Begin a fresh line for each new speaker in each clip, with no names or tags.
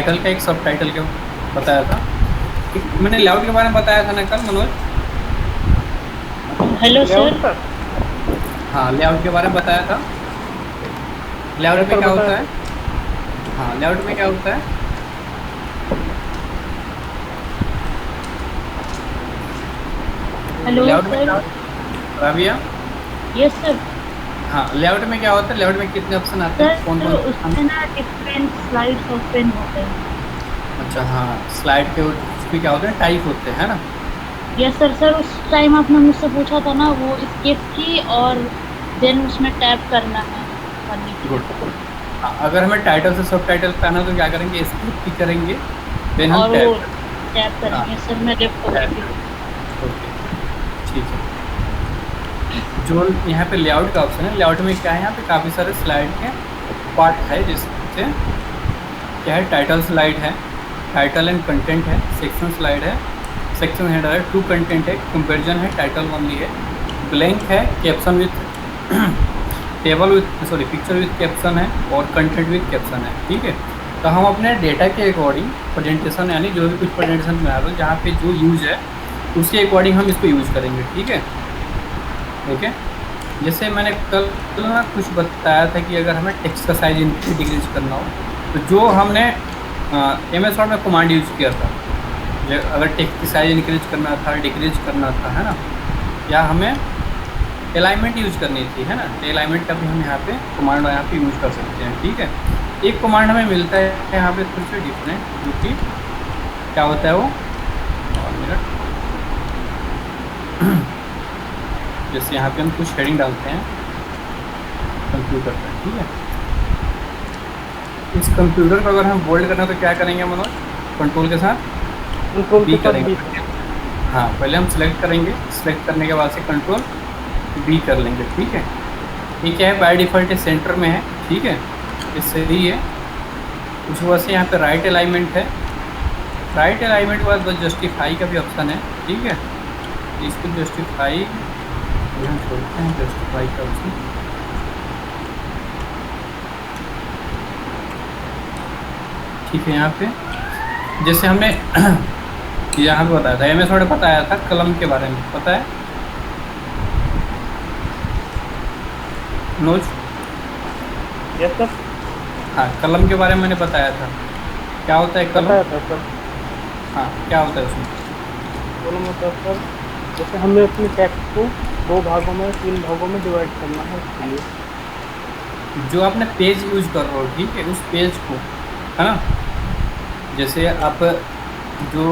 Title का एक सब टाइटल का बताया था। मैंने लेआउट के बारे में बताया था ना कल मनोज।
Hello sir.
लेआउट का?
हाँ, लेआउट के बारे में बताया था। लेआउट
यस
में
सर,
क्या
बताया
होता है?
था।
हाँ, लेआउट में क्या होता है?
हेलो
लेआउट में क्या
सर।
होता है राबिया?
Yes sir.
हाँ, लेआउट में क्या होता है? लेआउट में कितने ऑप्शन आते हैं, कौन
सर
कौन से?
उसमें ना डिफरेंट स्लाइड्स ओपन होते हैं।
अच्छा, हाँ, स्लाइड के उसमें क्या होते हैं, टाइप होते हैं, है ना?
Yes sir. सर उस टाइम आपने मुझसे पूछा था ना, वो स्किप की और देन उसमें टैप करना है करने के
गुड।
लिए।
हाँ, अगर हमें टाइटल से सब टाइटल पे आना तो क्या करेंगे, स्किप की करेंगे, देन हम
और वो
टैब।
टैप
हाँ,
करेंगे। सर मैं लेफ्ट हो गई
टैब
थी।
करेंगे। ओके, ठीक है। जो यहाँ पे लेआउट का ऑप्शन है, लेआउट में क्या है, यहाँ पे काफ़ी सारे स्लाइड के पार्ट है, जैसे क्या है, टाइटल स्लाइड है, टाइटल एंड कंटेंट है, सेक्शन स्लाइड है, सेक्शन हेडर है, टू कंटेंट है, कंपेरिजन है, टाइटल ओनली है, ब्लैंक है, caption with table with sorry picture with caption है, और कंटेंट विथ कैप्शन है। ठीक है, तो हम अपने डेटा के अकॉर्डिंग प्रेजेंटेशन, यानी जो भी कुछ प्रेजेंटेशन बना रहे हो जहाँ पे जो यूज है उसके अकॉर्डिंग हम इसको यूज करेंगे। ठीक है, ओके। जैसे मैंने कल ना कुछ बताया था कि अगर हमें टेक्स्ट का साइज इंक्रीज डिक्रीज करना हो, तो जो हमने MS वर्ड में कमांड यूज किया था, अगर टेक्स्ट की साइज इंक्रीज करना था, डिक्रीज करना था, है ना, या हमें अलाइनमेंट यूज करनी थी, है ना, तो अलाइनमेंट का भी हम यहाँ पे कमांड यहाँ पे यूज कर सकते हैं। ठीक है, एक कमांड हमें मिलता है यहाँ पे कुछ डिफरेंट, जो कि क्या होता है वो, और मिनट, जैसे यहाँ पे हम कुछ हेडिंग डालते हैं कंप्यूटर पर। ठीक है, इस कंप्यूटर को अगर हम बोल्ड करना है तो क्या करेंगे मनोज? कंट्रोल के साथ
कंट्रोल
बी
के साथ बी
करेंगे।
सर।
हाँ, पहले हम सिलेक्ट करेंगे, सिलेक्ट करने के बाद से कंट्रोल बी कर लेंगे। ठीक है, ये क्या है, बाय डिफ़ॉल्ट सेंटर में है। ठीक है, ये सही है। उस वजह से यहाँ पे राइट अलाइनमेंट है, राइट अलाइनमेंट के बाद बस जस्टिफाई का भी ऑप्शन है। ठीक है, इसको जस्टिफाई हम छोड़ते हैं, जस्टिफाई का ऑप्शन। ठीक है, यहाँ पे जैसे हमने यहाँ पे बताया था, MS वर्ड बताया था, कलम के बारे में पता है मनोज?
यस सर,
हाँ, कलम के बारे में मैंने बताया था, क्या होता है कलम?
बताया था सर।
हाँ, क्या होता है उसमें?
बोलो मतलब सर, जैसे हमें अपने टेक्स्ट को 2 भागों में 3 भागों में डिवाइड करना है, उसके लिए
जो आपने पेज यूज कर रहे हो, ठीक है, उस पेज को, है ना, जैसे आप जो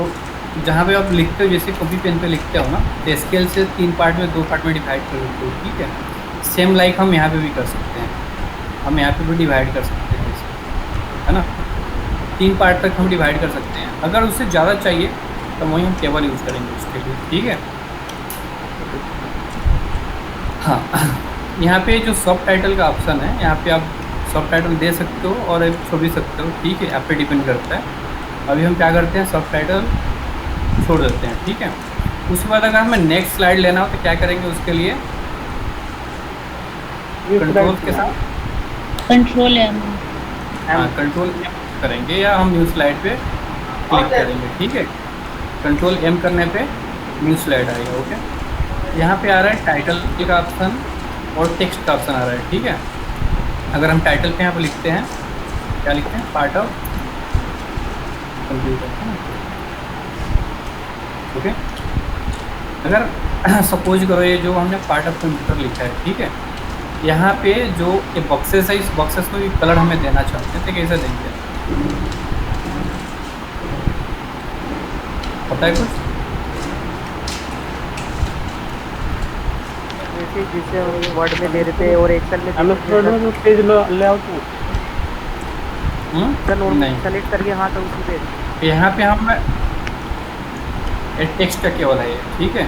जहाँ पे आप लिखते हो, जैसे कॉपी पेन पे लिखते हो ना, तो स्केल से 3 पार्ट में 2 पार्ट में डिवाइड कर देते हो। ठीक है, सेम लाइक हम यहाँ पे भी कर सकते हैं, हम यहाँ पे भी डिवाइड कर सकते हैं इसको, है ना, 3 पार्ट तक हम डिवाइड कर सकते हैं। अगर उससे ज़्यादा चाहिए तो वही हम टेबल यूज़ करेंगे उसके लिए। ठीक है, हाँ, यहाँ पे जो सब टाइटल का ऑप्शन है, यहाँ पे आप सब टाइटल दे सकते हो और छोड़ भी सकते हो। ठीक है, आप पे डिपेंड करता है। अभी हम क्या करते हैं, सब टाइटल छोड़ देते हैं। ठीक है, उसके बाद अगर हमें नेक्स्ट स्लाइड लेना हो तो क्या करेंगे उसके लिए?
ये
कंट्रोल
स्लाइड
के साथ,
कंट्रोल एम।
हाँ, कंट्रोल M करेंगे, या हम न्यू स्लाइड पे क्लिक करेंगे। ठीक है, कंट्रोल M करने पे न्यू स्लाइड आएगा। ओके, यहाँ पे आ रहा है टाइटल का ऑप्शन और टेक्स्ट का ऑप्शन आ रहा है। ठीक है, अगर हम टाइटल पे यहाँ पे लिखते हैं, क्या लिखते हैं, पार्ट ऑफ कंप्यूटर, है ना। ओके, अगर सपोज करो ये जो हमने पार्ट ऑफ कंप्यूटर लिखा है, ठीक है, यहाँ पे जो ये बॉक्सेस है, इस बॉक्सेस में भी कलर हमें देना चाहते हैं, तो कैसे देंगे, पता है कुछ?
जैसे जिसे हम वर्ड में दे देते हैं और एक्सेल में
MS वर्ड में जो पेज लेआउट
नहीं,
सेलेक्ट करके, हाँ, तो उसी पे
यहाँ पे हम टेक्स्ट का केवल है ये। ठीक है,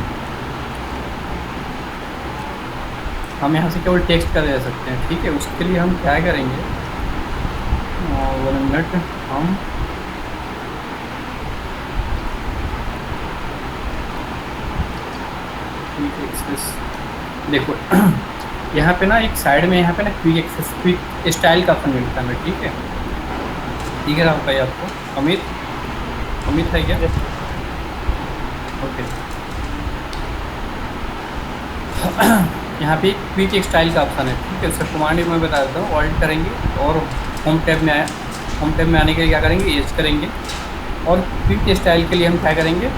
हम यहाँ से केवल टेक्स्ट का दे सकते हैं। ठीक है, उसके लिए हम क्या करेंगे, 1 मिनट, हम क्विक एक्सेस, देखो यहाँ पे ना एक साइड में, यहाँ पे ना क्विक एक्सेस, क्विक स्टाइल का ऑप्शन मिलता है हमें। ठीक है, दिख रहा होगा ये आपको अमित अमित है क्या?
Yes
okay. यहाँ पे क्विक स्टाइल का ऑप्शन है, ठीक है। उसका कमांड मैं बता देता हूँ। ऑल्ट करेंगे और होम टैब में आया, होम टैब में आने के लिए क्या करेंगे, एज करेंगे, और क्विक स्टाइल के लिए हम क्या करेंगे,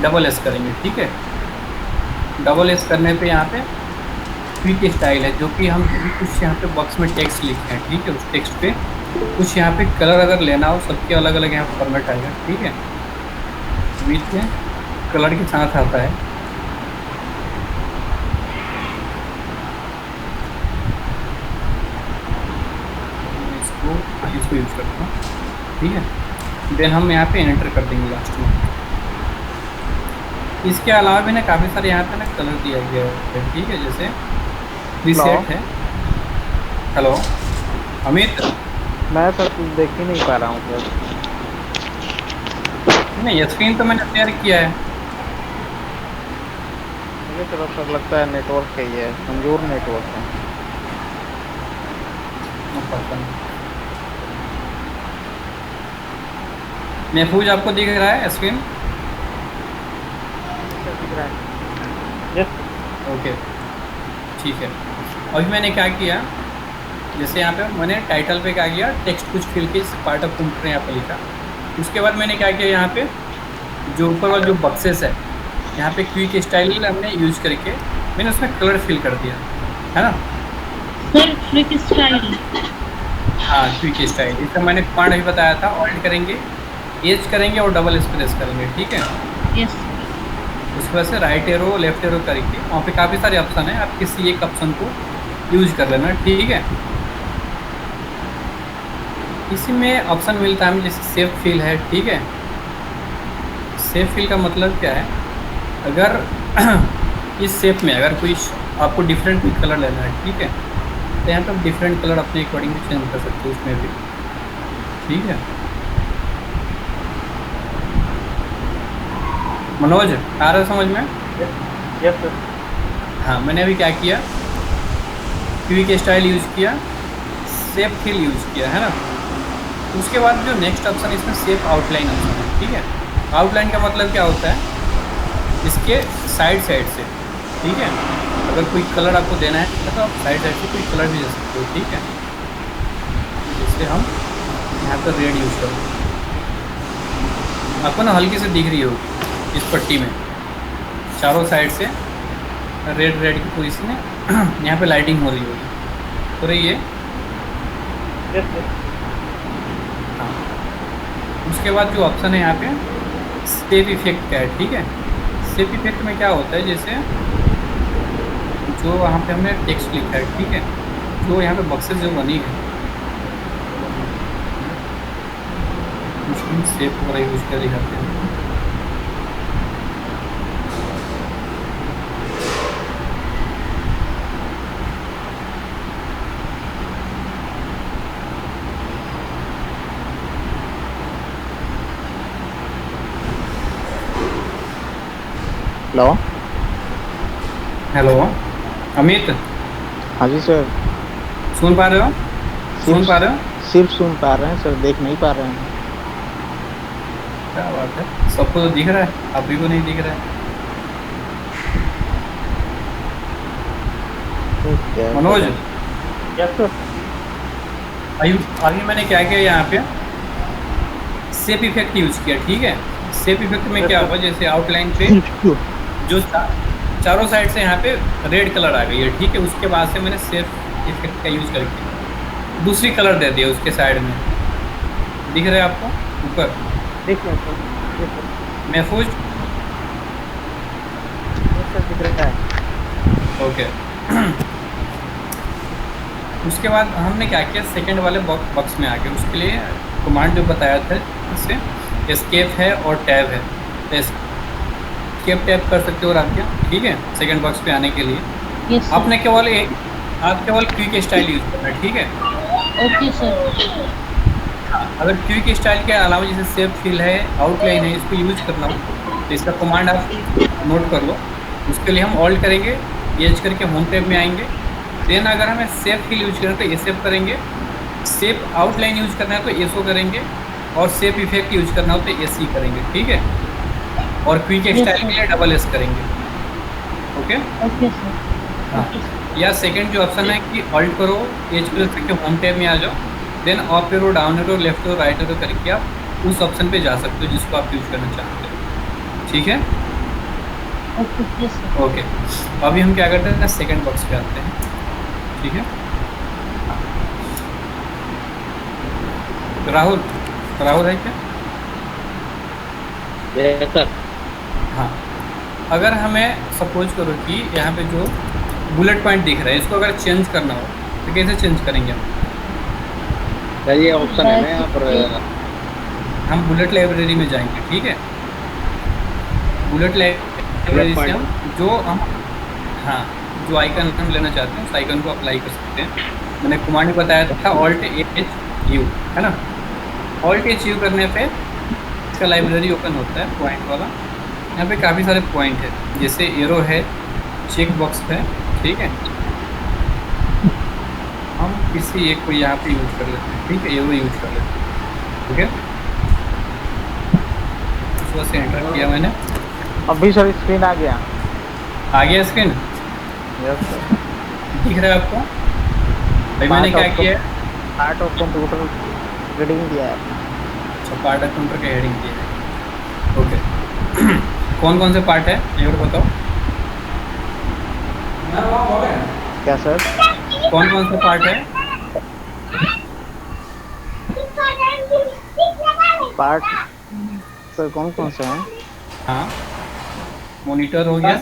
डबल एस करेंगे, ठीक है। डबल एस करने पे यहाँ पे क्विक स्टाइल है, जो कि हम कुछ यहाँ पे बॉक्स में टेक्स्ट लिखे हैं, ठीक है। उस टेक्स्ट पे कुछ यहाँ पे कलर अगर लेना हो, सबके अलग अलग यहाँ फॉर्मेट आएगा, ठीक है। बीच में कलर के साथ आता है। इसको यूज करता हूँ, ठीक है। देन हम यहाँ पे एंटर कर देंगे लास्ट में। इसके अलावा भी ना काफ़ी सारे यहाँ पे ना कलर दिया गया है, ठीक है। जैसे प्रीसेट है। हेलो अमित,
मैं सर कुछ देख ही नहीं पा रहा हूँ सर।
नहीं स्क्रीन तो मैंने शेयर किया है।
मुझे थोड़ा सा लगता है नेटवर्क का ही है, कमजोर नेटवर्क है।
पता नहीं। महफूज आपको दिख रहा है स्क्रीन?
सर दिख रहा है।
यस
ओके ठीक है। अभी मैंने क्या किया, जैसे यहाँ पे मैंने टाइटल पे क्या किया, टेक्स्ट कुछ फिल के पार्ट ऑफ कंप्यूटर यहाँ पे लिखा। उसके बाद मैंने क्या किया, यहाँ पे जो ऊपर वाला जो बक्सेस है, यहाँ पे क्विक स्टाइल हमने यूज करके मैंने उसमें कलर फिल कर दिया, है ना।
सर क्विक स्टाइल,
हाँ क्विक स्टाइल, इसका मैंने कमांड अभी बताया था। ऑल्ट करेंगे, एज करेंगे और डबल स्पेस करेंगे, ठीक है।
यस
उसकी वजह से राइट एरो लेफ्ट एरो करके वहाँ पे काफ़ी सारे ऑप्शन है, आप किसी एक ऑप्शन को यूज कर लेना, ठीक है। इसी में ऑप्शन मिलता है हमें, जैसे सेव फिल है, ठीक है। सेव फिल का मतलब क्या है, अगर इस शेप में अगर कोई आपको डिफरेंट कोई कलर लेना है, ठीक है, तो यहाँ पे डिफरेंट कलर अपने अकॉर्डिंग चेंज कर सकते हो उसमें भी, ठीक है। मनोज आ रहा है समझ में?
Yes sir.
हाँ मैंने अभी क्या किया, क्विक स्टाइल यूज़ किया, शेप फिल यूज़ किया, है ना। उसके बाद जो नेक्स्ट ऑप्शन इसमें शेप आउटलाइन ऑप्शन है, ठीक है। आउटलाइन का मतलब क्या होता है, इसके साइड से, ठीक है। अगर कोई कलर आपको देना है तो आप साइड से कोई कलर भी दे सकते हो, ठीक है। जैसे हम यहाँ पर रेड यूज़ करो, आपको ना हल्की से दिख रही होगी इस पट्टी में, चारों साइड से रेड की पोजीशन में यहाँ पे लाइटिंग हो रही होगी, हो रही है।
यस यस
हाँ, उसके बाद जो ऑप्शन है यहाँ पे स्टेप इफेक्ट का है, ठीक है। स्टेप इफेक्ट में क्या होता है, जैसे जो वहाँ पे हमने टेक्स्ट लिखा है, ठीक है, जो यहाँ पे बक्सेस जो बनी है उसमें शेप वगैरह यूज कर दिखाते हैं।
हेलो
हेलो अमित,
हाँ जी सर।
सुन पा रहे हो? सुन पा रहे हो?
सिर्फ सुन पा रहे हैं सर, देख नहीं पा रहे हैं।
क्या बात है, सबको तो दिख रहा है, आप ही को नहीं दिख रहा है। Manoj
yes sir.
अभी मैंने क्या किया, यहाँ पे शेप इफेक्ट यूज किया, ठीक है। शेप इफेक्ट में क्या हुआ, जैसे आउटलाइन पे जो चारों साइड से यहाँ पे रेड कलर आ गई है, ठीक है। उसके बाद से मैंने शेप इफेक्ट का यूज करके दूसरी कलर दे दिया उसके साइड में, दिख रहा है आपको ऊपर?
देख लें सर। Yes sir.
महफूज
सर दिख रहा है।
ओके। उसके बाद हमने क्या किया, सेकंड वाले बॉक्स में आ गए। उसके लिए कमांड जो बताया था, इससे एस्केप है और टैब है, तो एस्केप टैब कर सकते हो और आप क्या, ठीक है, सेकंड बॉक्स पे आने के लिए।
यस
आपने आप केवल क्विक स्टाइल यूज करना है, ठीक है।
Okay sir.
अगर क्विक स्टाइल के अलावा जैसे शेप फिल है, आउटलाइन है, इसको यूज करना हो तो इसका कमांड आप नोट कर लो। उसके लिए हम ऑल्ट करेंगे, एज करके होम टैब में आएंगे। देन अगर हमें शेप फिल यूज करना है तो ये शेप करेंगे, शेप आउटलाइन यूज करना है तो एसओ करेंगे, और सेप इफेक्ट यूज करना हो तो एस करेंगे, ठीक है। और क्विक
Yes,
एक्सटाइल
sir.
के लिए डबल एस करेंगे, ओके।
Okay sir.
हाँ, या सेकंड जो ऑप्शन है कि ऑल्ट करो, एच प्रेस करके होम टैब में आ जाओ, then up arrow, down arrow, left arrow, right arrow करके आप उस ऑप्शन पे जा सकते हो जिसको आप यूज करना चाहते हो, ठीक है।
Okay yes sir.
ओके, अभी हम क्या करते हैं, सेकंड बॉक्स पे आते हैं, ठीक है। राहुल, राहुल है क्या?
Yes sir.
हाँ, अगर हमें सपोज करो कि यहाँ पे जो बुलेट पॉइंट दिख रहा है इसको अगर चेंज करना हो तो कैसे चेंज करेंगे हम?
सर ये ऑप्शन है ना यहाँ पर,
हम बुलेट लाइब्रेरी में जाएंगे, ठीक है। बुलेट लाइब्रेरी से हम जो हम हाँ जो आइकन हम लेना चाहते हैं उस आइकन को अप्लाई कर सकते हैं। मैंने कुमार ने बताया था ऑल्ट एच यू, है ना। ऑल्ट एच यू करने पे इसका लाइब्रेरी ओपन होता है पॉइंट वाला। यहाँ पे काफ़ी सारे पॉइंट है, जैसे एरो है, चेक बॉक्स है, ठीक है। हम किसी एक को यहाँ पे यूज कर लेते हैं, ठीक है, एरो यूज कर लेते हैं, ठीक है। उसको से एंटर किया मैंने,
अभी सर स्क्रीन आ गया।
आ गया स्क्रीन,
यस सर।
दिख रहा है आपको? भाई मैंने क्या किया है,
पार्ट ऑफ कंप्यूटर रीडिंग दिया है।
अच्छा, पार्ट ऑफ कंप्यूटर का हेडिंग किया है, ओके। कौन कौन से पार्ट है ये और बताओ?
क्या सर?
कौन कौन से पार्ट है?
पार्ट सर कौन कौन से हैं?
हाँ, मॉनिटर हो गया,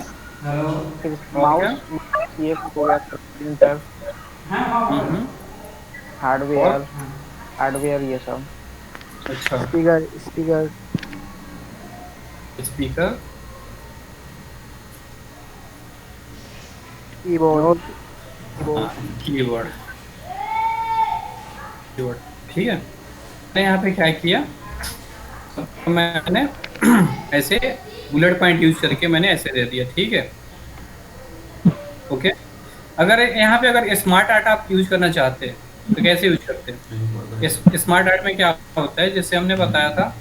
फिर
और क्या?
माउस, ये हो गया, प्रिंटर,
हम्म,
हार्डवेयर, हार्डवेयर ये सब,
अच्छा,
स्पीकर, स्पीकर,
स्पीकर,
कीबोर्ड,
हाँ, कीबोर्ड, कीबोर्ड, ठीक है। मैंने यहाँ पे क्या किया, तो मैंने ऐसे बुलेट पॉइंट यूज करके मैंने ऐसे दे दिया, ठीक है, ओके। अगर यहाँ पे अगर स्मार्ट आर्ट आप यूज करना चाहते हैं तो कैसे यूज करते हैं? स्मार्ट आर्ट में क्या होता है, जैसे हमने बताया था,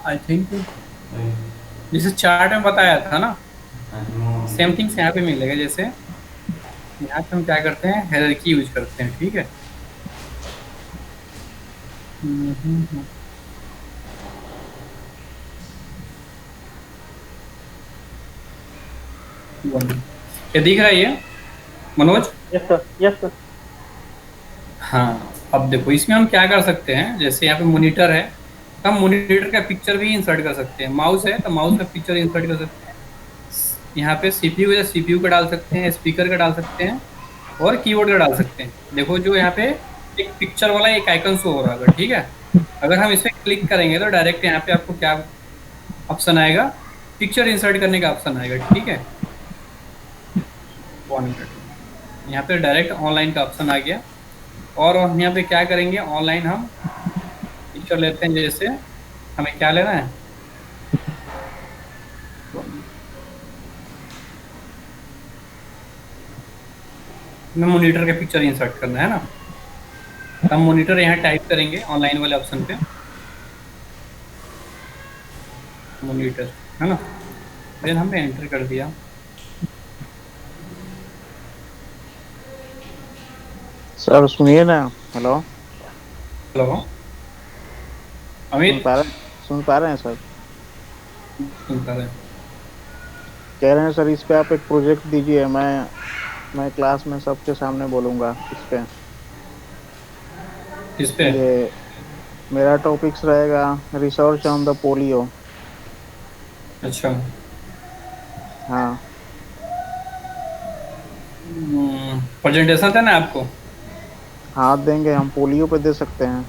आई थिंक जैसे चार्ट में बताया था ना, सेम थिंग्स यहाँ पे मिलेगा। जैसे यहाँ पे हम क्या करते हैं, हायरार्की यूज करते हैं, ठीक है। क्या दिख रहा है ये Manoj?
Yes sir, yes sir.
हाँ, अब देखो इसमें हम क्या कर सकते हैं, जैसे यहाँ पे मॉनिटर है तो हम मॉनिटर का पिक्चर भी इंसर्ट कर सकते हैं, माउस है तो माउस का पिक्चर इंसर्ट कर सकते हैं, यहाँ पे सीपीयू है सीपीयू का डाल सकते हैं, स्पीकर का डाल सकते हैं, और कीबोर्ड का डाल सकते हैं। देखो जो यहाँ पे एक पिक्चर वाला एक आइकन शो हो रहा है, ठीक है। अगर हम इस पर क्लिक करेंगे तो डायरेक्ट यहाँ पे आपको क्या ऑप्शन आएगा, पिक्चर इंसर्ट करने का ऑप्शन आएगा, ठीक है। 1 मिनट, यहाँ पे डायरेक्ट ऑनलाइन का ऑप्शन आ गया। और हम यहाँ पे क्या करेंगे, ऑनलाइन हम पिक्चर लेते हैं, जैसे हमें क्या लेना है, हमें मॉनिटर का पिक्चर इंसर्ट करना है ना। हम मॉनिटर यहाँ टाइप करेंगे ऑनलाइन वाले ऑप्शन पे, मॉनिटर, है ना। फिर हमने एंटर कर दिया।
सर सुनिए ना। हेलो,
हेलो अमित,
सुन पा रहे हैं सर?
सुनता रहे।
कह रहे हैं सर इस पे आप एक प्रोजेक्ट दीजिए, मैं क्लास में सबके सामने बोलूँगा इस पे।
इस पे
ये मेरा टॉपिक्स रहेगा रिसर्च ऑन द पोलियो।
अच्छा,
हाँ
प्रेजेंटेशन था ना आपको?
हाँ देंगे, हम पोलियो पे दे सकते हैं।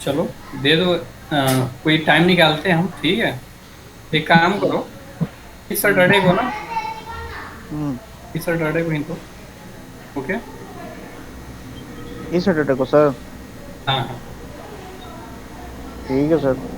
चलो दे दो, कोई टाइम निकालते हैं हम, ठीक है। एक काम करो, इस सैटरडे को ना, इस सैटरडे को ही तो, ओके।
इस सैटरडे को सर?
हाँ हाँ,
ठीक है सर।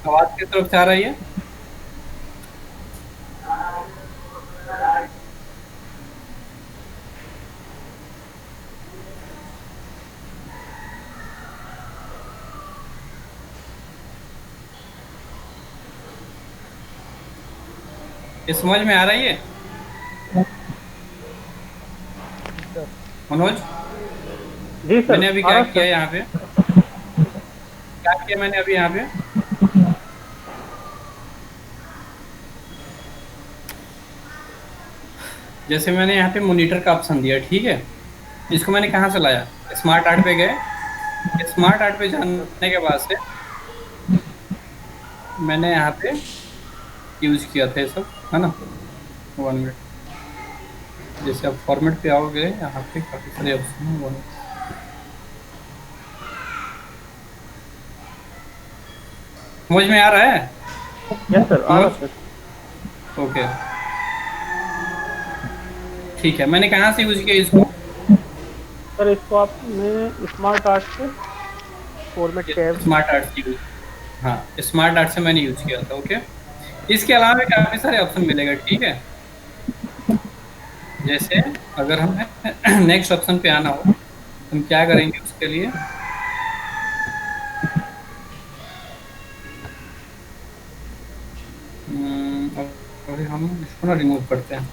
आवाज किस तरफ से आ रही है? ये समझ में आ रही है मनोज?
जी सर,
मैंने अभी
आ
क्या
रहा
किया
सर।
यहाँ पे, क्या किया मैंने अभी यहाँ पे, जैसे मैंने यहाँ पे मॉनिटर का ऑप्शन दिया, ठीक है। इसको मैंने कहाँ से लाया? स्मार्ट आर्ट पे गए। स्मार्ट आर्ट पे जाने के बाद से मैंने यहाँ पे यूज किया था ये सब, है ना। 1 मिनट। जैसे आप फॉर्मेट पे आओगे, यहाँ पे काफी सारे ऑप्शन हैं। समझ में आ रहा है?
यस सर, आ रहा सर।
ओके, ठीक है। मैंने कहाँ से यूज किया इसको?
सर इसको आपने स्मार्ट आर्ट से फॉर्मेट टैब।
स्मार्ट आर्ट से यूज, हाँ स्मार्ट आर्ट से मैंने यूज किया था। ओके, इसके अलावा भी काफी सारे ऑप्शन मिलेगा, ठीक है। जैसे अगर हमें नेक्स्ट ऑप्शन पे आना हो, हम क्या करेंगे उसके लिए? अभी हम इसको ना रिमूव करते हैं।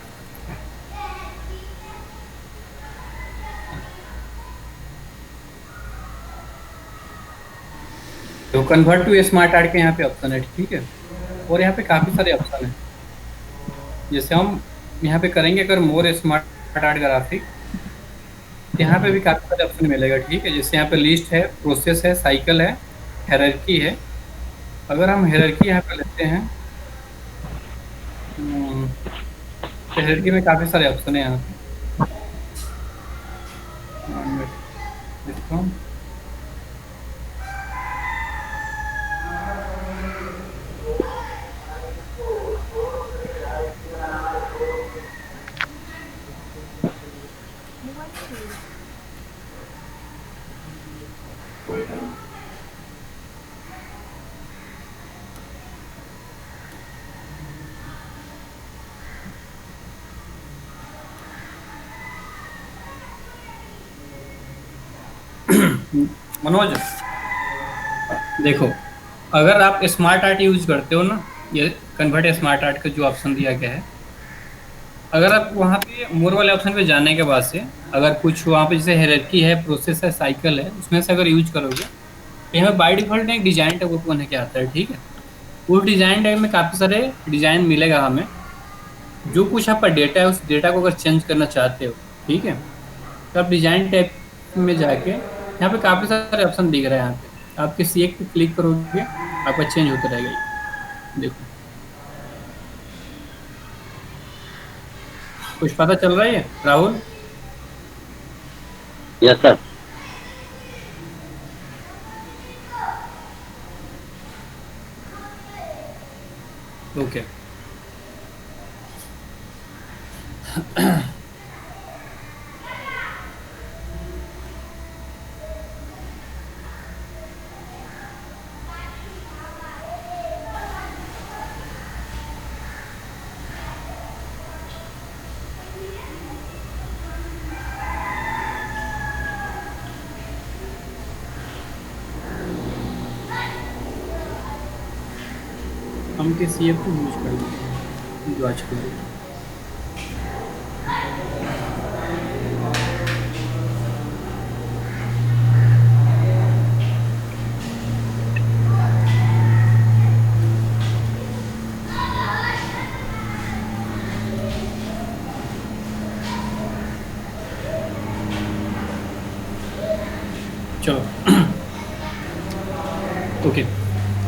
तो कन्वर्ट टू स्मार्ट आर्ट के यहाँ पे ऑप्शन है, ठीक है। और यहाँ पे काफी सारे ऑप्शन हैं। जैसे हम यहाँ पे करेंगे अगर मोर स्मार्ट आर्ट ग्राफिक, यहाँ पे भी काफी सारे ऑप्शन मिलेगा, ठीक है। जैसे यहाँ पे लिस्ट है, प्रोसेस है, साइकिल है, हायरार्की है। अगर हम हायरार्की यहाँ पे लेते हैं, हायरार्की में काफी सारे ऑप्शन है यहाँ पे। इसको मनोज देखो, अगर आप स्मार्ट आर्ट यूज करते हो ना, ये कन्वर्ट स्मार्ट आर्ट का जो ऑप्शन दिया गया है, अगर आप वहाँ पे मोर वाले ऑप्शन पे जाने के बाद से अगर कुछ वहाँ पे जैसे हायरार्की है, प्रोसेस है, साइकिल है, उसमें से अगर यूज करोगे तो यहाँ बाय डिफॉल्ट एक डिजाइन टैब ओपन है, क्या आता है, ठीक है। वो डिजाइन टैब में काफ़ी सारे डिजाइन मिलेगा हमें। जो कुछ आपका डेटा है, उस डेटा को अगर चेंज करना चाहते हो, ठीक है, तो आप डिजाइन टैब में जाके यहाँ पे काफ़ी सारे ऑप्शन दिख रहे हैं। यहाँ पे आप किसी एक पे क्लिक करोगे, आपका चेंज होता रहेगा ये। देखो, कुछ पता चल रहा है राहुल?
Yes sir.
ओके हम किसी एक को यूज कर लेते हैं जो आजकल है। चलो ओके,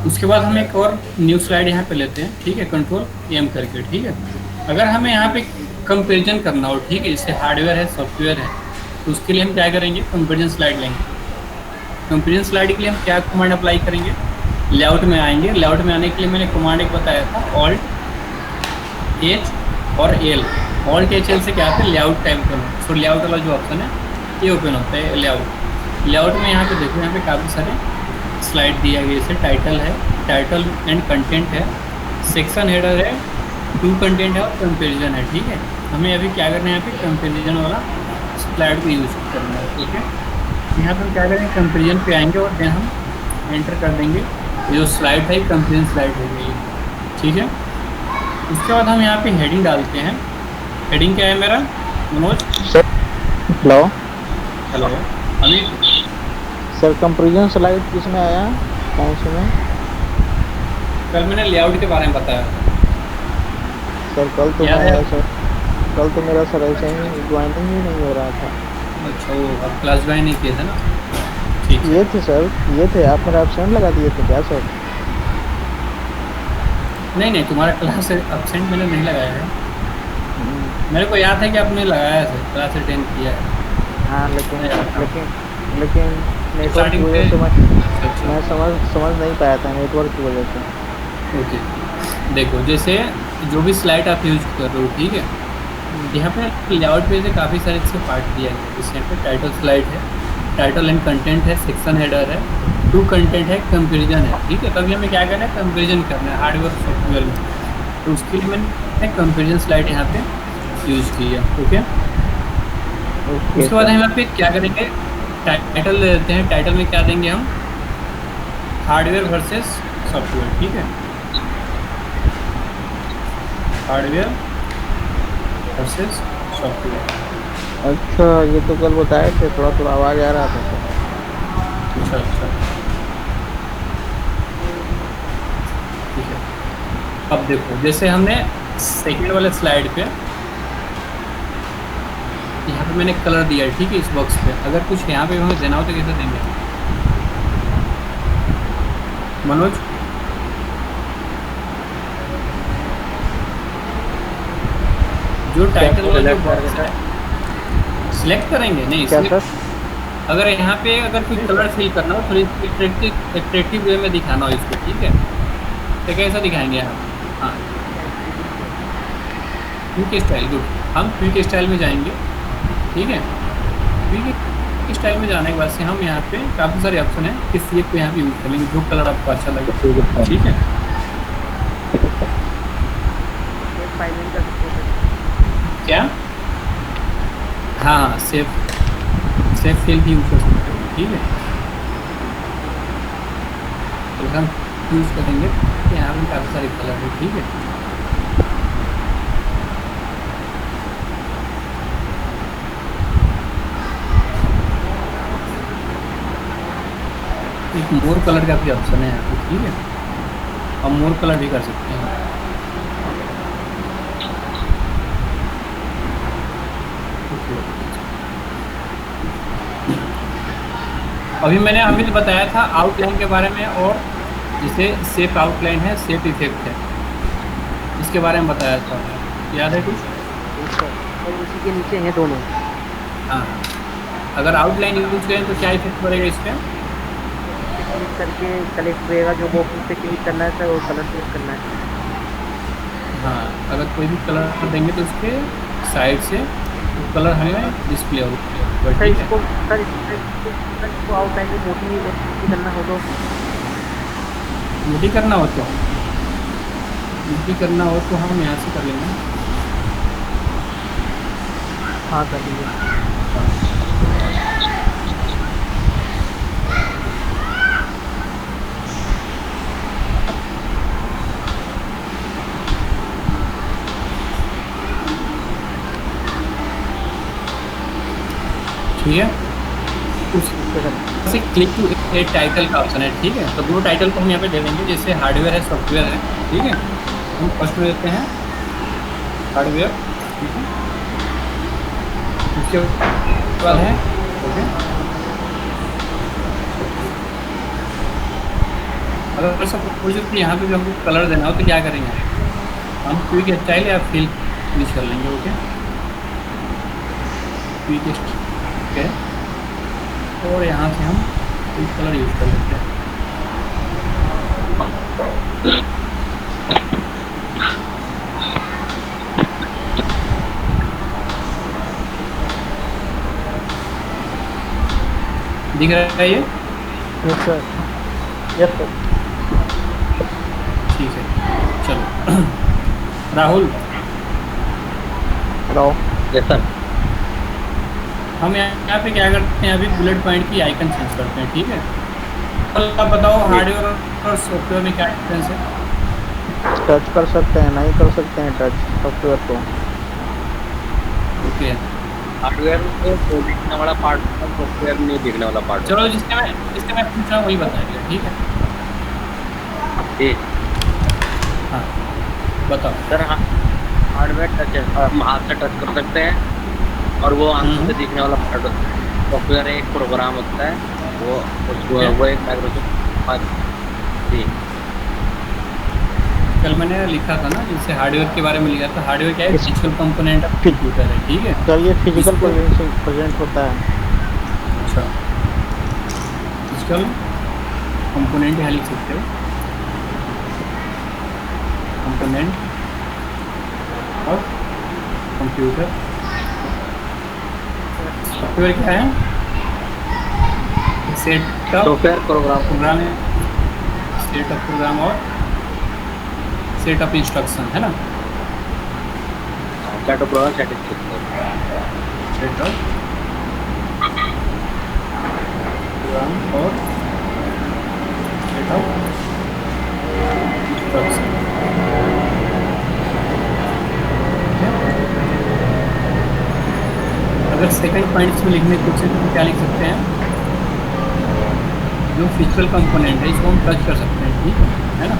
उसके बाद हम एक और न्यू स्लाइड यहाँ पे लेते हैं, ठीक है, कंट्रोल एम करके, ठीक है। अगर हमें यहाँ पे कंपैरिजन करना हो, ठीक है, जैसे हार्डवेयर है, सॉफ्टवेयर है, तो उसके लिए हम क्या करेंगे, कंपैरिजन स्लाइड लेंगे। कंपैरिजन स्लाइड के लिए हम क्या कमांड अप्लाई करेंगे, लेआउट में आएंगे। लेआउट में आने के लिए मैंने कमांड एक बताया था, ऑल्ट एच और एल। ऑल्ट एच एल से क्या होता है, लेआउट टाइप करना। सो लेआउट वाला जो ऑप्शन है ये ओपन होता है, लेआउट। लेआउट में यहाँ पे देखो, यहाँ पे काफ़ी सारे स्लाइड दिया गया, जैसे टाइटल है, टाइटल एंड कंटेंट है, सेक्शन हेडर है, टू कंटेंट है और कंपेरिजन है। ठीक है, हमें अभी क्या करना है, यहाँ पे कंपेरिजन वाला स्लाइड को यूज करना है। ठीक है, यहाँ पे हम क्या करेंगे, कंपेरिजन पे आएंगे और देन हम एंटर कर देंगे जो स्लाइड है, कंपेरिजन स्लाइड हो गई। ठीक है, उसके बाद हम यहाँ पे हेडिंग डालते हैं। हेडिंग क्या है मेरा, Manoj?
Sir hello
hello Amit.
Sir, comparison slide किसमें आया, कौन से में?
कल मैंने लेआउट के बारे में बताया था।
सर कल तो
याद
मैं
है?
सर कल तो मेरा सर ऐसे ही ज्वाइनिंग ही नहीं हो रहा था।
अच्छा, वो अब क्लास ज्वाइन नहीं किए थे ना? ठीक है।
ये थे सर, ये थे, आप मेरा एब्सेंट लगा दिए थे क्या सर?
नहीं नहीं, तुम्हारा क्लास एब्सेंट मैंने नहीं लगाया है। मेरे को याद है कि आपने लगाया है, क्लास अटेंड किया है।
हाँ, लेकिन
नहीं आता।
लेकिन लेकिन नेटवर्क की
स्टार्टिंग
वजह से
पे
मैं समझ नहीं पाया था, नेटवर्क की वजह से।
ओके, देखो जैसे जो भी स्लाइड आप यूज कर रहे हो, ठीक है, यहाँ पे लेआउट पे से काफ़ी सारे इसके पार्ट दिया है। जैसे यहाँ पे टाइटल स्लाइड है, टाइटल एंड कंटेंट है, सेक्शन हेडर है, टू कंटेंट है, कंपेरिजन है। ठीक है, तभी हमें क्या करना है, कंपेरिजन करना है हार्डवेयर सॉफ्टवेयर में। तो उसके लिए मैंने कंपेरिजन स्लाइड यहाँ पे यूज की है। ओके, उसके बाद हम यहाँ पे क्या करेंगे, टाइटल दे देते हैं। टाइटल में क्या देंगे हम, हार्डवेयर वर्सेस सॉफ्टवेयर। ठीक है, हार्डवेयर वर्सेस सॉफ्टवेयर।
अच्छा, ये तो कल बताए थे, थोड़ा थोड़ा आवाज़ आ रहा था सर।
अच्छा अच्छा, ठीक है। अब देखो, जैसे हमने सेकंड वाले स्लाइड पे यहाँ पे मैंने कलर दिया है। ठीक है, इस बॉक्स पे अगर कुछ यहाँ पे हमें देना हो तो कैसे देंगे मनोज? जो टाइटल वाला जो बॉक्स है सिलेक्ट करेंगे, नहीं
क्या
इसमें
सर?
अगर यहाँ पे अगर कोई कलर फिल करना हो, थोड़ी एट्रैक्टिव वे में दिखाना हो इसको, ठीक है, तो कैसा दिखाएंगे हम? हाँ, क्विक स्टाइल, गुड। हम क्विक स्टाइल में जाएंगे। ठीक है, क्विक स्टाइल में जाने के बाद से हम यहाँ पे काफ़ी सारे ऑप्शन है, किसी एक को यहाँ पे यूज़ कर लेंगे जो कलर आपको अच्छा लगे। ठीक है, क्या? हाँ, सेफ फील भी यूज़ कर सकते हो। ठीक है, तो हम यूज़ करेंगे, यहाँ पे काफ़ी सारे कलर है। ठीक है, एक मोर कलर का भी ऑप्शन है यहाँ पे। ठीक है, हम मोर कलर भी कर सकते हैं। अभी मैंने अमित बताया था आउटलाइन के बारे में, और जैसे शेप आउटलाइन है, शेप इफेक्ट है, इसके बारे में बताया था, याद है कुछ?
और उसी के नीचे हैं दोनों।
हाँ, अगर आउटलाइन यूज करें तो क्या इफेक्ट पड़ेगा इस पर?
क्लिक करके सेलेक्ट रहेगा, जो बॉक्स पे क्लिक करना है सर, वो कलर चूज करना है।
हाँ, अगर कोई भी कलर देंगे तो उसके साइड से कलर हमें डिस्प्ले होगा।
सर
ठीक है,
इसको आउटलाइन में मोटी करना हो तो
मोटी करना हो तो हम यहाँ से कर लेंगे।
हाँ कर दीजिए।
ठीक है, उसे क्लिक टू एड टाइटल का ऑप्शन है। ठीक है, तो दो टाइटल को हम यहाँ पे दे देंगे, जैसे हार्डवेयर है, सॉफ्टवेयर है। ठीक है, हम फर्स्ट में देते हैं हार्डवेयर। ठीक है, उसके बाद है ओके। अगर सपोज यहाँ पे भी हमको कलर देना हो तो क्या करेंगे, हम क्विक स्टाइल या फिल यूज कर लेंगे। ओके, क्विक स्टाइल, और यहाँ से हम कोई कलर यूज कर लेते हैं। दिख रहा है ये?
Yes sir, yes sir.
Rahul,
बताओ।
Yes sir.
हम यहाँ पे क्या करते हैं, अभी बुलेट पॉइंट की आइकन चेंज करते हैं, ठीक है। तो आप बताओ हार्डवेयर और सॉफ्टवेयर में क्या डिफरेंस है?
टच कर सकते हैं, नहीं कर सकते हैं टच सॉफ्टवेयर को।
ओके,
हार्डवेयर में तो दिखने वाला पार्ट, सॉफ्टवेयर में दिखने वाला पार्ट।
चलो जिससे मैं पूछ रहा हूँ वही बताइए, ठीक है।
जी
हाँ बताओ।
सर, हाँ हार्डवेयर टच है, हम हाथ से टच कर सकते हैं और वो आंखों से दिखने वाला पार्ट होता है। सॉफ्टवेयर एक प्रोग्राम होता है, वो एक माइक्रोसॉफ्ट। जी
कल मैंने लिखा था ना, जिससे हार्डवेयर के बारे में लिखा था। हार्डवेयर क्या है?
इस-
फिजिकल कंपोनेंट ऑफ कंप्यूटर है, ठीक है।
सर ये फिजिकल
इसको-
प्रेजेंट होता है।
अच्छा, फिजिकल कंपोनेंट यहाँ लिख सकते हो, कंपोनेंट ऑफ कंप्यूटर। सॉफ्टवेयर क्या है? सेट ऑफ
सॉफ्टवेयर
प्रोग्राम है, सेट ऑफ प्रोग्राम और सेट ऑफ इंस्ट्रक्शन, है ना।
Set of program satisfied.
Set of program और सेट ऑफ इंस्ट्रक्शन। अगर सेकंड पॉइंट्स में लिखने की कोशिश तो क्या लिख सकते हैं? जो फिजिकल कंपोनेंट है इसको हम टच कर सकते हैं, ठीक है ना।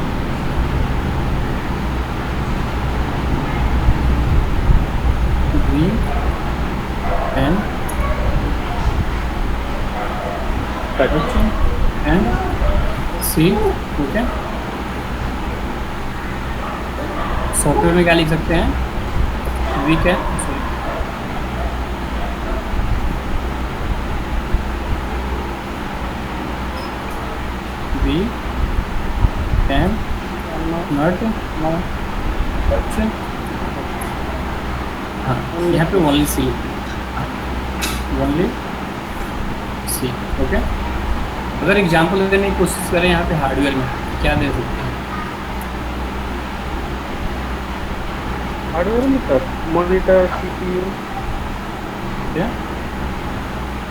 We can touch and see, okay. Software में क्या लिख सकते हैं? We can we can not touch। हाँ, यहाँ पे only see, only see, okay. अगर एग्जांपल देने की कोशिश करें यहाँ पे हार्डवेयर में, क्या दे सकते हैं?
हार्डवेयर में सर मॉनिटर, सीपीयू,
क्या?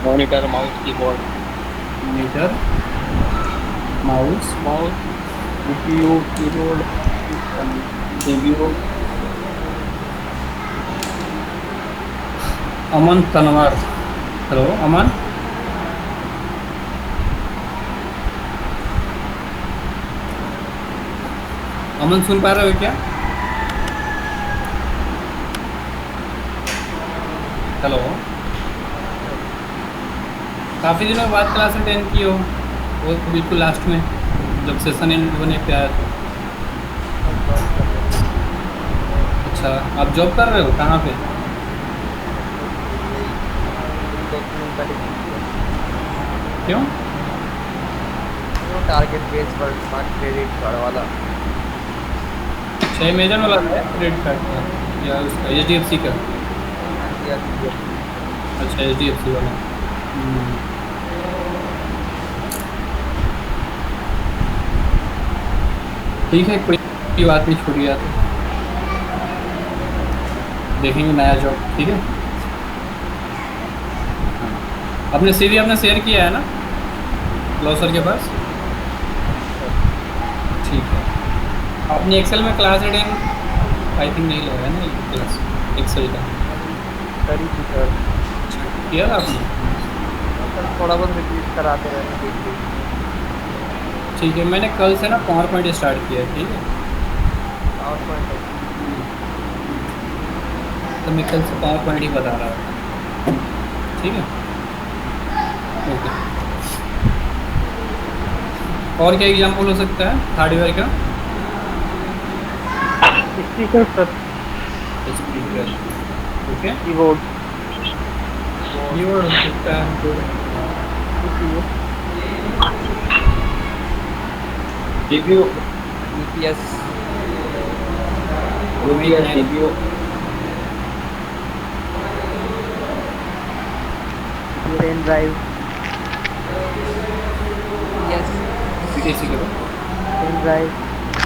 Monitor, mouse, keyboard.
Monitor, mouse,
CPU, keyboard,
CPU. Aman Tanwar, hello Aman. Aman सुन पा रहे हो क्या? हेलो, काफ़ी दिनों बाद क्लास अटेंड की हो, वो बिल्कुल लास्ट में जब सेशन एंड होने पे आया था। अच्छा, आप जॉब कर रहे हो कहाँ पे? क्यों?
टारगेट बेस पर स्मार्ट क्रेडिट कार्ड वाला।
अच्छा, अमेजन वाला है क्रेडिट कार्ड का या उसका HDFC का? अच्छा, HDFC वाला। ठीक है, कोई बात नहीं, छोड़िए आप, देखेंगे नया जॉब, ठीक है। आपने CV आपने शेयर किया है ना लॉसर के पास? ठीक है। आपने एक्सेल में क्लास रीडिंग आई थिंक नहीं लगाया ना, क्लास एक्सेल का
करी थी सर।
किया था आपने?
थोड़ा बहुत रिपीट कराते रहना देखिए।
ठीक है, मैंने कल से ना पावर पॉइंट स्टार्ट किया है, ठीक है।
और पॉइंट
तो मैं कल से पावर पॉइंट ही बता रहा था, ठीक है। ओके, और क्या एग्जाम्पल हो सकता है हार्डवेयर का?
Speaker sir,
speaker, okay.
Keyboard,
keyboard हो सकता है,
CPU,
CPU,
UPS,
CPU,
pen drive,
yes,
PTC करो।
पेन ड्राइव,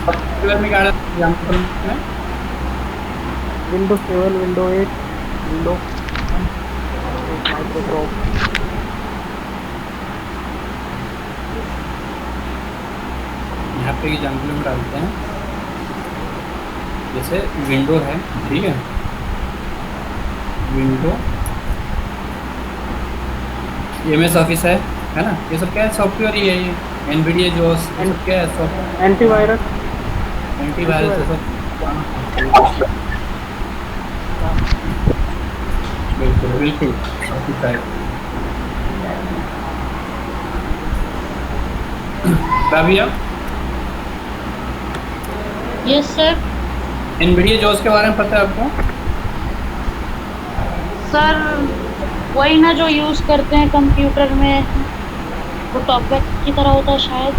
सॉफ्टवेयर में क्या एग्जाम्पल में?
Window 7, window 8, window Microsoft.
यहाँ पे एग्जाम्पल में डालते हैं, जैसे विंडो है, ठीक है, विंडो MS ऑफिस है ना, ये सब क्या है, सॉफ्टवेयर ही है, ये NVIDIA जोस, ये सब क्या है, सॉफ्टवेयर,
एंटीवायरस।
एंटीवायरस है सब। बिल्कुल बिल्कुल Shopify। Rabia,
yes sir.
NVIDIA जोस के बारे में पता है आपको?
सर वही ना जो यूज़ करते हैं कंप्यूटर में, वो टॉपबैक की तरह होता है शायद।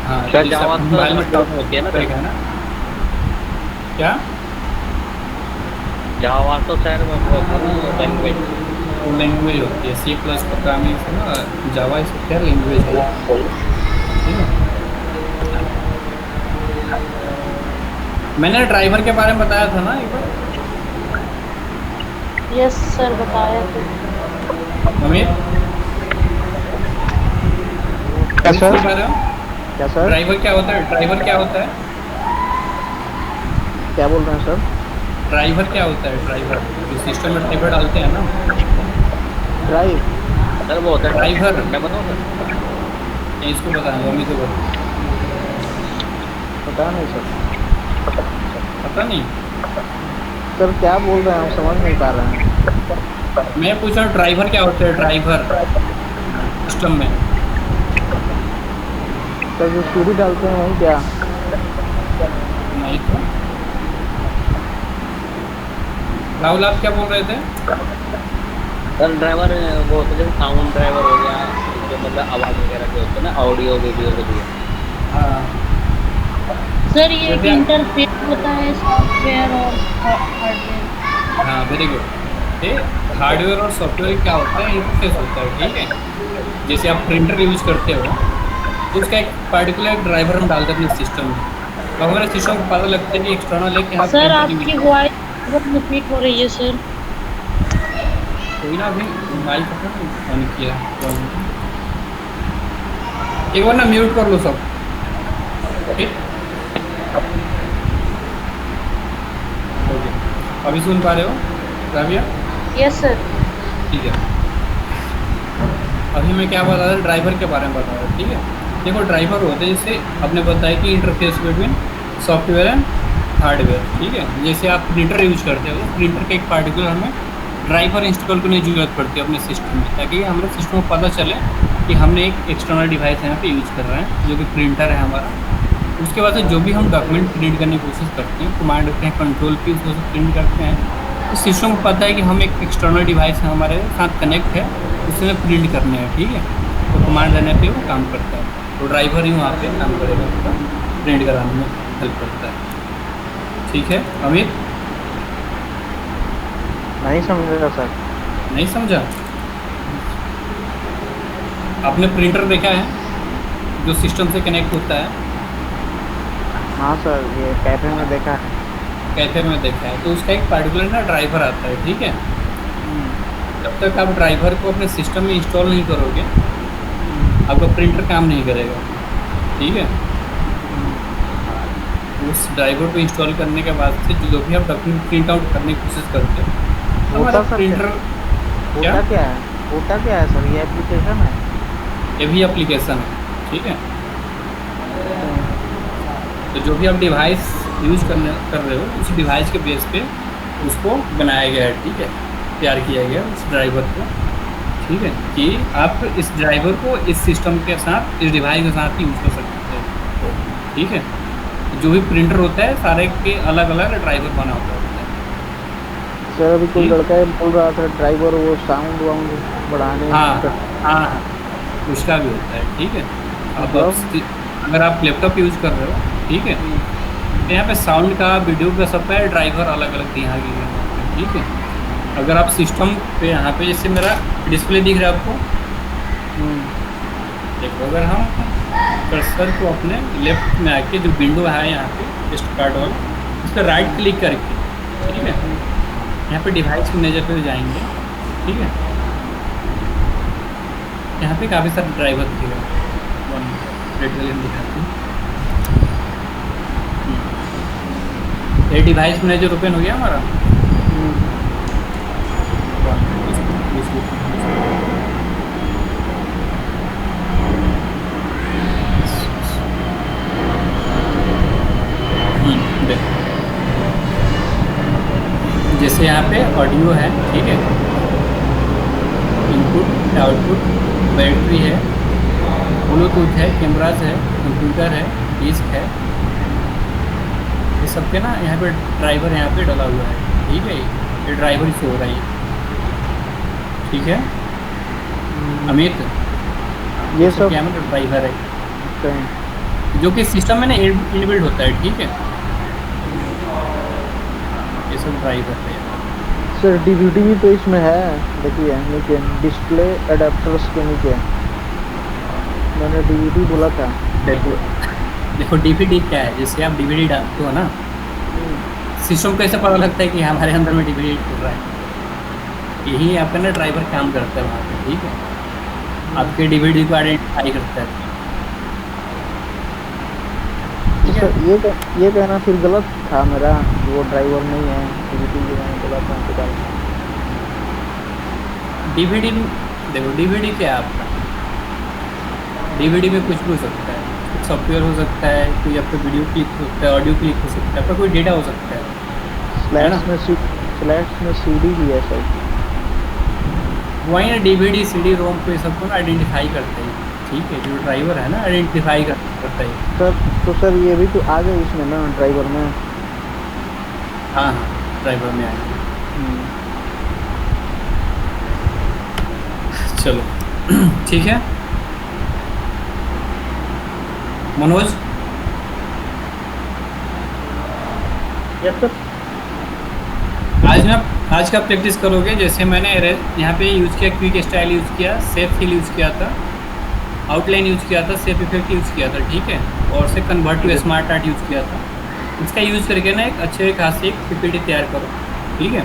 हाँ,
क्या
जैसे
जावा
आप
तो
मोबाइल में
टॉप होती है ना,
टॉपबैक है ना, क्या
जावा तो सर लैंग्वेज।
लैंग्वेज होती है, C प्लस प्रोग्रामिंग से ना, जावा इस क्या लैंग्वेज है, ठीक है। मैंने ड्राइवर के बारे में बताया था ना एक बार,
यस सर बताया तो।
अमित
क्या सर?
बता रहे हो?
क्या सर?
ड्राइवर क्या होता है, ड्राइवर क्या होता है,
क्या बोल रहे हैं सर?
ड्राइवर क्या होता है, ड्राइवर जो सिस्टम में ड्राइवर डालते हैं ना,
ड्राइव?
सर वो होता है
ड्राइवर।
मैं बताऊँ सर?
नहीं, इसको बताऊंगा, अमित को बता।
पता नहीं सर।
पता नहीं,
सर क्या बोल रहे हैं, हम समझ नहीं पा रहे हैं।
मैं पूछ रहा हूँ ड्राइवर क्या होता है, ड्राइवर सिस्टम में।
सर जो सीढ़ी डालते हैं वही क्या?
नहीं तो राहुल आप क्या बोल रहे थे?
सर ड्राइवर वो होता है जैसे साउंड ड्राइवर हो गया, जो मतलब आवाज़ वगैरह जो होता है ना, ऑडियो वीडियो के लिए।
हाँ,
सर ये एक
कृपया-
इंटरफेस होता है सॉफ्टवेयर और हार्डवेयर।
हाँ वेरी गुड। ये हार्डवेयर और सॉफ्टवेयर क्या होता है, इंटरफेस होता है, ठीक है। जैसे आप प्रिंटर यूज करते हो तो उसका एक पर्टिकुलर ड्राइवर हम डालते हैं अपने सिस्टम में, तो हमारे सिस्टम को पता लगता है कि एक्सटर्नल है कि हाँ
सर
printer
आपकी
use-
वॉइस बहुत रिपीट हो रही है सर।
कोई ना, अभी माइक ऑन किया, एक बार ना म्यूट कर लो सब, ठीक। ओके, अभी सुन पा रहे हो राबिया?
Yes sir.
ठीक है, अभी मैं क्या बता रहा था, ड्राइवर के बारे में बता रहा हूँ, ठीक है। देखो ड्राइवर होते हैं, जैसे आपने बताया कि interface between software and hardware, ठीक है। जैसे आप प्रिंटर यूज करते हो, प्रिंटर के एक पार्टिकुलर हमें ड्राइवर इंस्टॉल करने की जरूरत पड़ती है अपने सिस्टम में, ताकि हमारे सिस्टम को पता चले कि हमने एक एक्सटर्नल डिवाइस यहाँ पे यूज कर रहे हैं, जो कि प्रिंटर है हमारा। उसके बाद से जो भी हम डॉक्यूमेंट प्रिंट करने की कोशिश करते हैं, कमांड रखते हैं, कंट्रोल की उसको प्रिंट करते हैं, तो सिस्टम को पता है कि हम एक एक्सटर्नल डिवाइस हमारे साथ कनेक्ट है, उससे प्रिंट करने हैं, ठीक है। तो कमांड देने पे वो काम करता है, तो ड्राइवर ही वहाँ पे काम करेगा, प्रिंट कराने में हेल्प करता है, ठीक है। अमित
नहीं समझेगा सर।
नहीं समझा? आपने प्रिंटर देखा है जो सिस्टम से कनेक्ट होता है?
हाँ सर, ये कैफे में देखा है।
कैफे में देखा है, तो उसका एक पर्टिकुलर ना ड्राइवर आता है, ठीक है। जब तक आप ड्राइवर को अपने सिस्टम में इंस्टॉल नहीं करोगे, आपका प्रिंटर काम नहीं करेगा, ठीक है। उस ड्राइवर को इंस्टॉल करने के बाद से जो भी आप डॉक्यूमेंट प्रिंट आउट करने की कोशिश करते हो, हमारा
होता सर
प्रिंटर क्या?
होता क्या है? होता क्या है सर? ये एप्लीकेशन है?
ये भी एप्लीकेशन है, ठीक है। तो जो भी आप डिवाइस यूज कर रहे हो, उस डिवाइस के बेस पे उसको बनाया गया है, ठीक है, तैयार किया गया उस ड्राइवर को, ठीक है, कि आप इस ड्राइवर को इस सिस्टम के साथ, इस डिवाइस के साथ ही यूज कर सकते हैं, ठीक है। जो भी प्रिंटर होता है सारे के अलग अलग ड्राइवर बना होता है।
सर अभी कोई
ठीक।
लड़का ये बोल रहा था ड्राइवर वो साउंड वाउंड बढ़ाने
हाँ
का।
हाँ, उसका भी होता है, ठीक है। अब अगर आप लैपटॉप यूज कर रहे हो, ठीक है, तो यहाँ पे साउंड का, वीडियो का, सब का ड्राइवर अलग अलग यहाँ के हैं, ठीक है। अगर आप सिस्टम पे यहाँ पे जैसे मेरा डिस्प्ले दिख रहा है आपको, देखो अगर हम कर्सर को अपने लेफ्ट में आके जो विंडो है यहाँ पे स्टार्ट वाला, इस पर राइट क्लिक करके, ठीक है, यहाँ पे डिवाइस मैनेजर पे जाएंगे, ठीक है। यहाँ पे काफ़ी सारे ड्राइवर दिखेगा, रेड कलर में दिखाते हैं। ये डिवाइस मैनेजर ओपन हो गया हमारा। देखो जैसे यहाँ पे ऑडियो है, ठीक है, इनपुट आउटपुट, बैटरी है, ब्लूटूथ है, कैमराज है, कंप्यूटर है, डिस्क है, ये सब के ना यहाँ पे ड्राइवर यहाँ पे डला हुआ है, ठीक है। ये ड्राइवर शो हो रहा है, ठीक है अमित,
ये सब
क्या मतलब ड्राइवर है
कहीं
जो कि सिस्टम में ना इनबिल्ट होता है, ठीक है। ये सब ड्राइवर है।
सर डीवीडी भी तो इसमें है, देखिए नीचे डिस्प्ले एडेप्टर्स के नीचे मैंने डीवीडी बोला था।
देखो डीवीडी क्या है, जैसे आप डीवीडी डालते हो ना, सिस्टम को कैसे पता लगता है कि हमारे अंदर में डीवीडी चल रहा है, यही आपका ना ड्राइवर काम करता है वहाँ पे, ठीक है। आपके डीवीडी को आइडेंटिफाई करता है,
तो सर ये कहना फिर गलत था मेरा, वो ड्राइवर नहीं है, डीवीडी जो मैंने बोला था उनको डालना।
डीवीडी देखो डीवीडी क्या है आपका, डीवीडी में कुछ भी हो सकता है, कुछ सॉफ्टवेयर हो सकता है, कोई आपका वीडियो क्लिप हो सकता है, ऑडियो क्लिप हो सकता है, आपका कोई डेटा हो सकता है
स्लैट्स में सीडी भी है सर।
वहीं ना डीवीडी सीडी रोम को ये सबको ना आइडेंटिफाई करते हैं, ठीक है। जो ड्राइवर है ना आइडेंटिफाई करता है।
सर तो सर ये भी तो आ गए इसमें ना ड्राइवर में।
हाँ हाँ ड्राइवर में आएंगे। चलो ठीक है मनोज।
Yes sir.
आज का प्रैक्टिस करोगे, जैसे मैंने यहाँ पे यूज़ किया, क्विक स्टाइल यूज़ किया, सेफ फिल यूज़ किया था, आउटलाइन यूज़ किया था, सेफ इफेक्ट यूज़ किया था, ठीक है, और से convert to smart art use किया था। इसका यूज़ करके ना एक अच्छे खास एक पीपीटी तैयार करो, ठीक है,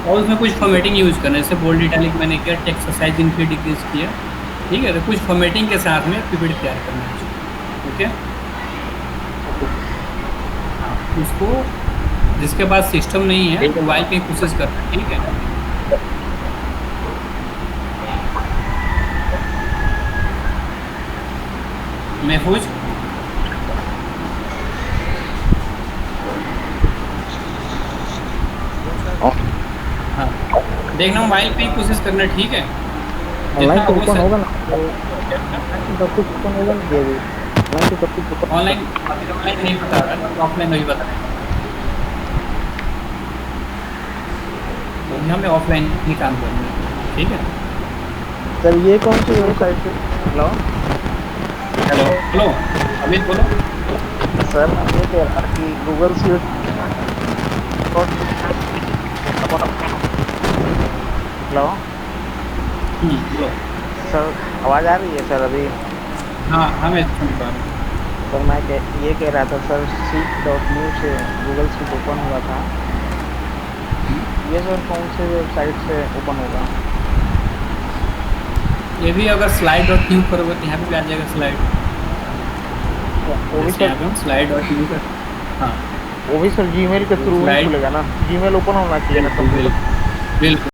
और उसमें कुछ फॉर्मेटिंग यूज़ करना है, जैसे बोल्ड इटैलिक मैंने किया, टेक्स्ट साइज इनक्रीज डिक्रीज किया, ठीक है, तो कुछ फॉर्मेटिंग के साथ में पीपीटी तैयार करना है, ओके। हाँ उसको जिसके पास सिस्टम नहीं है मोबाइल पे कोशिश करना, ठीक है। महफूज हाँ देखना मोबाइल पे ही कोशिश करना, ठीक है।
ऑनलाइन तो ओपन होगा ना, सब कुछ ओपन होगा ना, ये भी ऑनलाइन तो सब कुछ
ऑनलाइन नहीं बता रहा है, ऑफलाइन नहीं बता रहा है, तो हमें ऑफलाइन ही काम करना है, ठीक है।
सर ये कौन सी वेबसाइट से? हेलो
हेलो अमित बोलो।
सर मैं ये कह रहा कि गूगल सीट हेलो
बोलो।
सर आवाज़ आ रही है सर अभी?
हाँ हमें सुन पा रहे हैं।
सर मैं ये कह रहा था सर seek.new से गूगल सीट ओपन हुआ था, ये सर कौन से वेबसाइट से ओपन होगा?
ये भी अगर स्लाइड डॉट न्यू करोगे तो यहाँ पे भी आ जाएगा स्लाइड,
वो भी
जैसे यहाँ
सर
पे हम स्लाइड डॉट न्यू कर, हाँ
वो भी सर जीमेल के थ्रू ही
Slide-
खुलेगा ना, जीमेल ओपन होना चाहिए ना सब?
बिल्कुल।